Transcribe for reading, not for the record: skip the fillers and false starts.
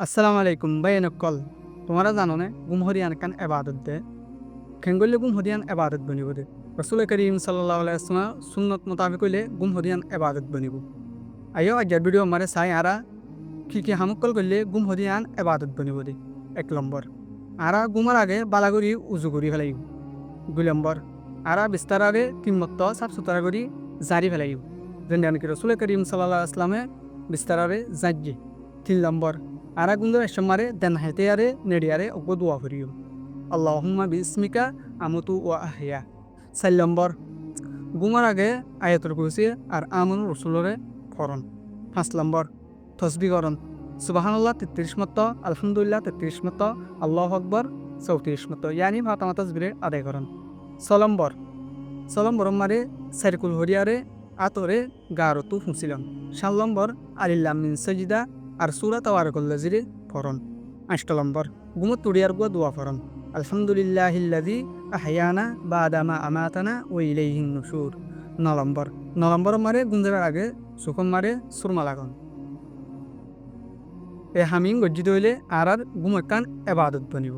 আসসালামু আলাইকুম ভাই নকল তোমরা জানো না গুম হরিয়ান কান এবাদত দে খেঙ্গলে গুম হরিয়ান এবাদত বনিব দে রসুল করিম সাল্লাল্লাহু আলাইহি ওয়াসাল্লাম সুন্নত মোতাবেক হইলে গুম হরিয়ান এবাদত বনিব আইও আজকের ভিডিও মারে সাই আরা কি হামকল করলে গুম হরিয়ান এবাদত বনিব দে 1 নম্বর আরা গুমার আগে বালাগুড়ি উজু করি ফেলাইব 2 নম্বর আরা বিস্তার আগে তিমত্ত সাফ সুতরা করি জারি ফেলাইব যেন কি রসুল করিম সাল্লাল্লাহু আলাইহি ওয়াসাল্লামে বিস্তার আগে জাজ্জি 3 নম্বর আরা গুন্দো এসমারে দেন হেতে আরে নেডিয়ারে অগো দোয়া করিও আল্লাহুম্মা বিসমিকা আমুতু ওয়া আহইয়া 4 নম্বর গুমার আগে আয়াতুল কুরসি আর আমনুর রসুলরে ফরন 5 নম্বর তসবিহ করন সুবহানাল্লাহ 33 মত আলহামদুলিল্লাহ 33 মত আল্লাহু আকবার 34 মত ইয়ানি ফাতামা তাসবিরে আদায় করন 6 নম্বর মারে সাইকুল হরিয়ারে আতরে গারতু ফুসিলন 7 নম্বর আলিল্লাহ মিন সাজিদা আর সুরা তাওয়ারকুল লাজিরে ফরন 8 নম্বর গুমত তুড়িয়ার গুয়া দোয়া ফরন আলহামদুলিল্লাহিল্লাযী আহয়ানা বাদামা আমাতানা ওয়া ইলাইহিন নুশুর 9 নম্বর মারে গুঞ্জার আগে সুকম মারে সুরমা লাগান এ হামিং গজ্জিত হইলে আর গুমকান এবাদত বনিব।